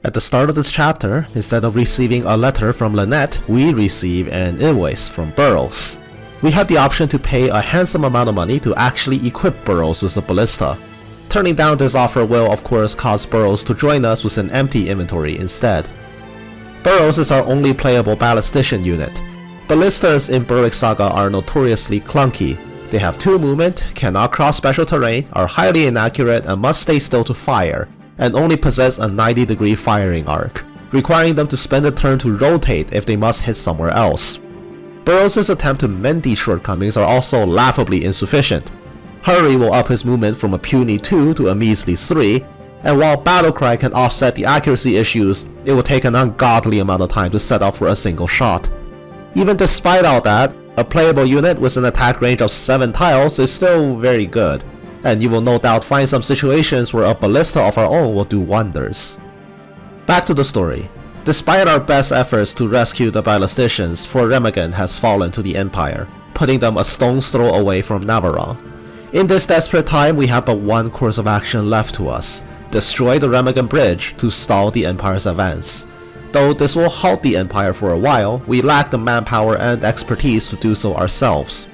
At the start of this chapter, instead of receiving a letter from Lynette, we receive an invoice from Burroughs. We have the option to pay a handsome amount of money to actually equip Burroughs with a ballista. Turning down this offer will of course cause Burroughs to join us with an empty inventory instead. Burroughs is our only playable ballistician unit. Ballistas in Berwick Saga are notoriously clunky. They have 2 movement, cannot cross special terrain, are highly inaccurate and must stay still to fire, and only possess a 90-degree firing arc, requiring them to spend a turn to rotate if they must hit somewhere else. Burroughs' attempt to mend these shortcomings are also laughably insufficient. Hurry will up his movement from a puny 2 to a measly 3, and while Battlecry can offset the accuracy issues, it will take an ungodly amount of time to set up for a single shot. Even despite all that, a playable unit with an attack range of 7 tiles is still very good, and you will no doubt find some situations where a ballista of our own will do wonders. Back to the story. Despite our best efforts to rescue the ballisticians, Fort Remagen has fallen to the Empire, putting them a stone's throw away from Navarone. In this desperate time, we have but one course of action left to us: destroy the Remagen Bridge to stall the Empire's advance. Though this will halt the Empire for a while, we lack the manpower and expertise to do so ourselves.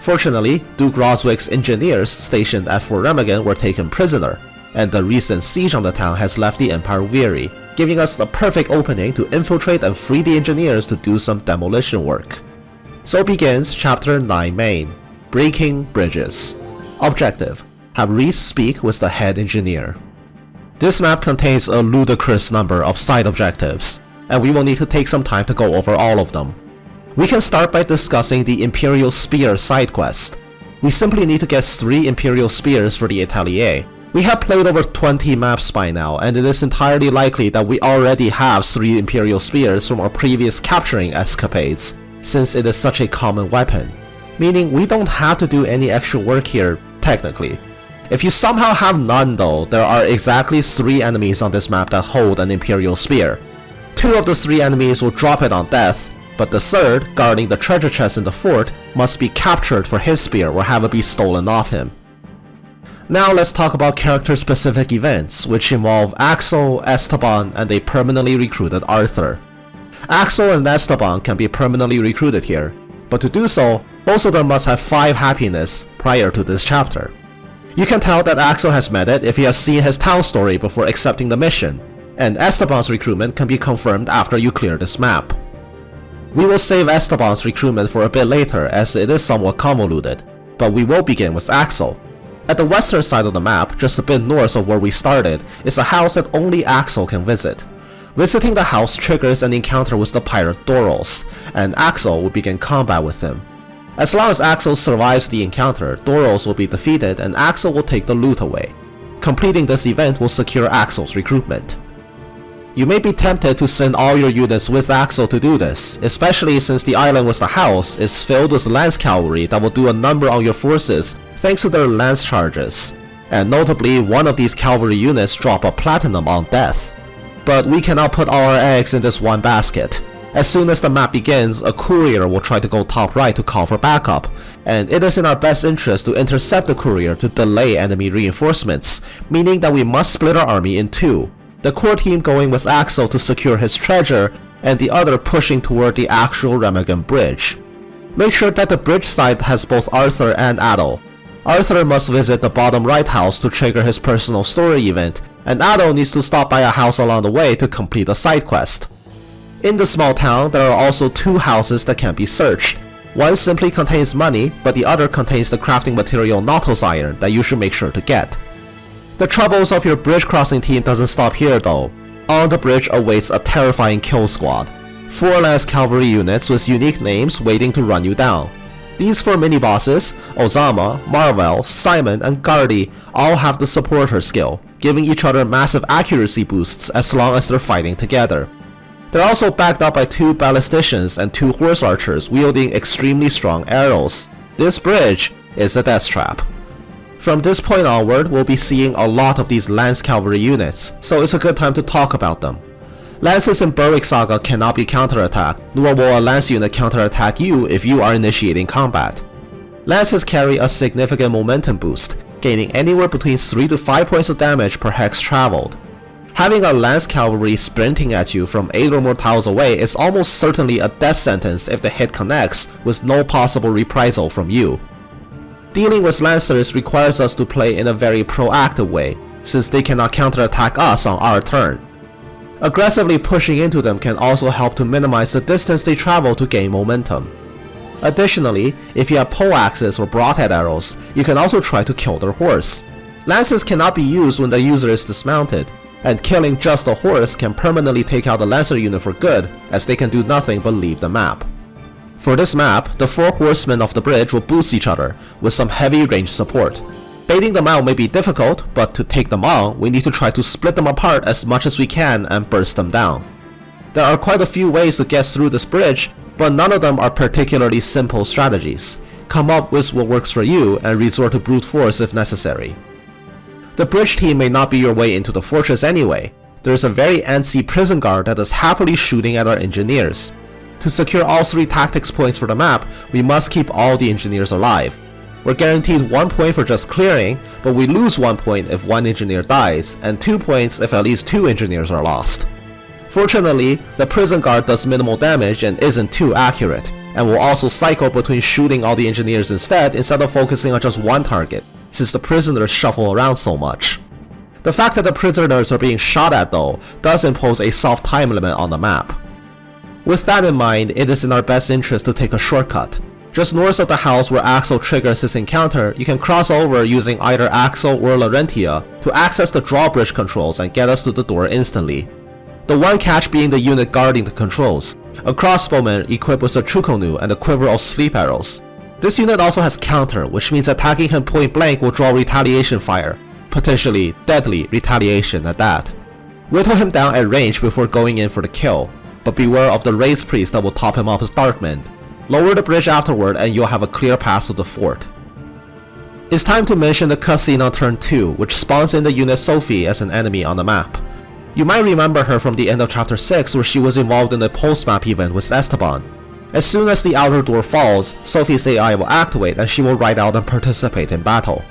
Fortunately, Duke Roswick's engineers stationed at Fort Remagen were taken prisoner, and the recent siege on the town has left the Empire weary, giving us the perfect opening to infiltrate and free the engineers to do some demolition work. So begins Chapter 9 Main, Breaking Bridges. Objective: have Reese speak with the head engineer. This map contains a ludicrous number of side objectives, and we will need to take some time to go over all of them. We can start by discussing the Imperial Spear side quest. We simply need to get 3 Imperial Spears for the Atelier. We have played over 20 maps by now, and it is entirely likely that we already have 3 Imperial Spears from our previous capturing escapades, since it is such a common weapon. Meaning we don't have to do any extra work here, technically. If you somehow have none though, there are exactly 3 enemies on this map that hold an Imperial Spear. 2 of the 3 enemies will drop it on death, but the 3rd, guarding the treasure chest in the fort, must be captured for his spear or have it be stolen off him. Now let's talk about character-specific events, which involve Axel, Esteban, and a permanently recruited Arthur. Axel and Esteban can be permanently recruited here, but to do so, both of them must have 5 happiness prior to this chapter. You can tell that Axel has met it if he has seen his town story before accepting the mission, and Esteban's recruitment can be confirmed after you clear this map. We will save Esteban's recruitment for a bit later as it is somewhat convoluted, but we will begin with Axel. At the western side of the map, just a bit north of where we started, is a house that only Axel can visit. Visiting the house triggers an encounter with the pirate Burroughs, and Axel will begin combat with him. As long as Axel survives the encounter, Burroughs will be defeated and Axel will take the loot away. Completing this event will secure Axel's recruitment. You may be tempted to send all your units with Axel to do this, especially since the island with the house is filled with lance cavalry that will do a number on your forces thanks to their lance charges. And notably, one of these cavalry units drop a platinum on death. But we cannot put all our eggs in this one basket. As soon as the map begins, a courier will try to go top right to call for backup, and it is in our best interest to intercept the courier to delay enemy reinforcements, meaning that we must split our army in 2. The core team going with Axel to secure his treasure, and the other pushing toward the actual Remagen Bridge. Make sure that the bridge side has both Arthur and Adol. Arthur must visit the bottom right house to trigger his personal story event, and Adol needs to stop by a house along the way to complete a side quest. In the small town, there are also 2 houses that can be searched. One simply contains money, but the other contains the crafting material Nautilus Iron that you should make sure to get. The troubles of your bridge crossing team doesn't stop here though. On the bridge awaits a terrifying kill squad. 4 lance cavalry units with unique names waiting to run you down. These 4 mini-bosses, Ozama, Marvel, Simon, and Gardy, all have the supporter skill, giving each other massive accuracy boosts as long as they're fighting together. They're also backed up by 2 ballisticians and 2 horse archers wielding extremely strong arrows. This bridge is a death trap. From this point onward, we'll be seeing a lot of these lance cavalry units, so it's a good time to talk about them. Lances in Berwick Saga cannot be counterattacked, nor will a lance unit counterattack you if you are initiating combat. Lances carry a significant momentum boost, gaining anywhere between 3 to 5 points of damage per hex traveled. Having a lance cavalry sprinting at you from 8 or more tiles away is almost certainly a death sentence if the hit connects with no possible reprisal from you. Dealing with lancers requires us to play in a very proactive way, since they cannot counterattack us on our turn. Aggressively pushing into them can also help to minimize the distance they travel to gain momentum. Additionally, if you have poleaxes or broadhead arrows, you can also try to kill their horse. Lances cannot be used when the user is dismounted, and killing just the horse can permanently take out the lancer unit for good, as they can do nothing but leave the map. For this map, the 4 horsemen of the bridge will boost each other, with some heavy range support. Baiting them out may be difficult, but to take them on, we need to try to split them apart as much as we can and burst them down. There are quite a few ways to get through this bridge, but none of them are particularly simple strategies. Come up with what works for you and resort to brute force if necessary. The bridge team may not be your way into the fortress anyway. There is a very antsy prison guard that is happily shooting at our engineers. To secure all 3 tactics points for the map, we must keep all the engineers alive. We're guaranteed 1 point for just clearing, but we lose 1 point if 1 engineer dies, and 2 points if at least 2 engineers are lost. Fortunately, the prison guard does minimal damage and isn't too accurate, and will also cycle between shooting all the engineers instead of focusing on just 1 target, since the prisoners shuffle around so much. The fact that the prisoners are being shot at though, does impose a soft time limit on the map. With that in mind, it is in our best interest to take a shortcut. Just north of the house where Axel triggers his encounter, you can cross over using either Axel or Laurentia to access the drawbridge controls and get us to the door instantly. The one catch being the unit guarding the controls, a crossbowman equipped with a Chukonu and a quiver of sleep arrows. This unit also has counter, which means attacking him point blank will draw retaliation fire, potentially deadly retaliation at that. Whittle him down at range before going in for the kill, but beware of the race priest that will top him up with Darkmend. Lower the bridge afterward and you'll have a clear path to the fort. It's time to mention the cutscene on turn 2, which spawns in the unit Sophie as an enemy on the map. You might remember her from the end of chapter 6 where she was involved in the post-map event with Esteban. As soon as the outer door falls, Sophie's AI will activate and she will ride out and participate in battle.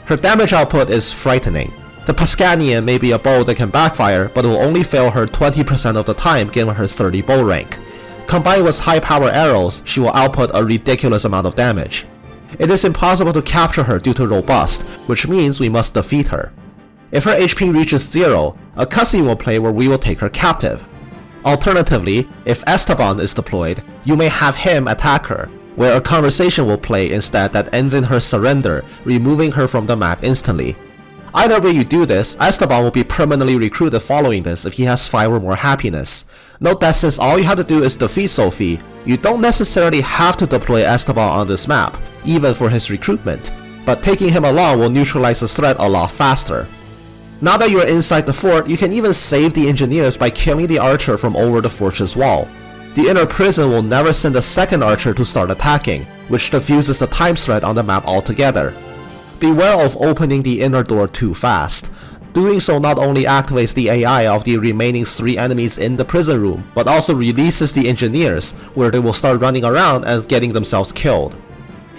Her damage output is frightening. The Pascanian may be a bow that can backfire, but it will only fail her 20% of the time given her 30 bow rank. Combined with high power arrows, she will output a ridiculous amount of damage. It is impossible to capture her due to robust, which means we must defeat her. If her HP reaches 0, a cutscene will play where we will take her captive. Alternatively, if Esteban is deployed, you may have him attack her, where a conversation will play instead that ends in her surrender, removing her from the map instantly. Either way you do this, Esteban will be permanently recruited following this if he has 5 or more happiness. Note that since all you have to do is defeat Sophie, you don't necessarily have to deploy Esteban on this map, even for his recruitment, but taking him along will neutralize the threat a lot faster. Now that you are inside the fort, you can even save the engineers by killing the archer from over the fortress wall. The inner prison will never send a second archer to start attacking, which diffuses the time threat on the map altogether. Beware of opening the inner door too fast. Doing so not only activates the AI of the remaining 3 enemies in the prison room, but also releases the engineers, where they will start running around and getting themselves killed.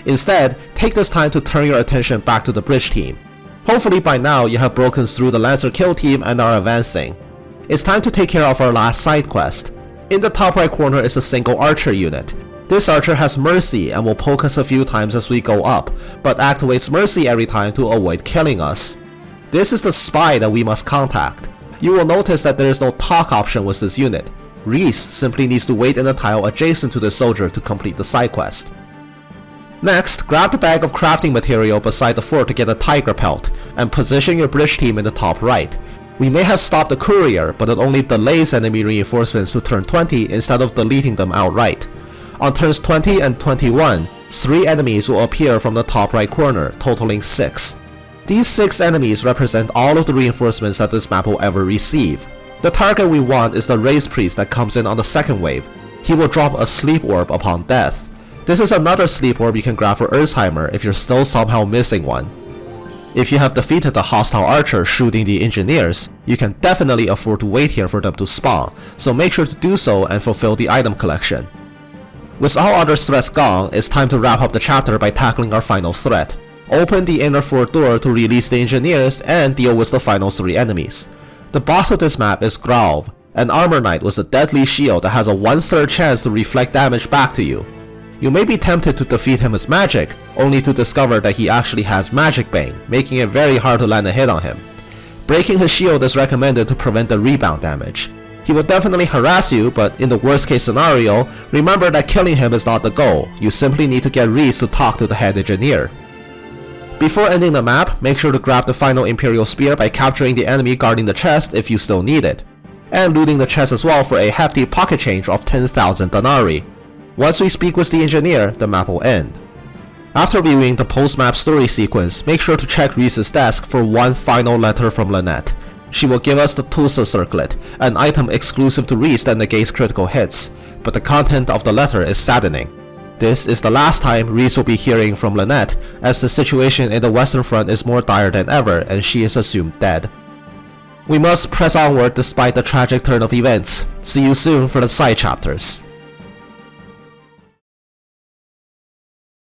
Instead, take this time to turn your attention back to the bridge team. Hopefully by now you have broken through the Lancer kill team and are advancing. It's time to take care of our last side quest. In the top right corner is a single archer unit. This archer has mercy and will poke us a few times as we go up, but activates mercy every time to avoid killing us. This is the spy that we must contact. You will notice that there is no talk option with this unit. Reese simply needs to wait in the tile adjacent to the soldier to complete the side quest. Next, grab the bag of crafting material beside the fort to get a tiger pelt, and position your bridge team in the top right. We may have stopped the courier, but it only delays enemy reinforcements to turn 20 instead of deleting them outright. On turns 20 and 21, 3 enemies will appear from the top right corner, totaling 6. These 6 enemies represent all of the reinforcements that this map will ever receive. The target we want is the race priest that comes in on the second wave. He will drop a sleep orb upon death. This is another sleep orb you can grab for Erzheimer if you're still somehow missing one. If you have defeated the hostile archer shooting the engineers, you can definitely afford to wait here for them to spawn, so make sure to do so and fulfill the item collection. With all other threats gone, it's time to wrap up the chapter by tackling our final threat. Open the inner fort door to release the engineers and deal with the final 3 enemies. The boss of this map is Grauv, an armor knight with a deadly shield that has a 1/3 chance to reflect damage back to you. You may be tempted to defeat him with magic, only to discover that he actually has Magic Bane, making it very hard to land a hit on him. Breaking his shield is recommended to prevent the rebound damage. He will definitely harass you, but in the worst case scenario, remember that killing him is not the goal, you simply need to get Reese to talk to the head engineer. Before ending the map, make sure to grab the final Imperial Spear by capturing the enemy guarding the chest if you still need it, and looting the chest as well for a hefty pocket change of 10,000 denarii. Once we speak with the engineer, the map will end. After viewing the post-map story sequence, make sure to check Reese's desk for one final letter from Lynette. She will give us the Tulsa Circlet, an item exclusive to Reese that negates critical hits, but the content of the letter is saddening. This is the last time Reese will be hearing from Lynette, as the situation in the Western Front is more dire than ever and she is assumed dead. We must press onward despite the tragic turn of events. See you soon for the side chapters.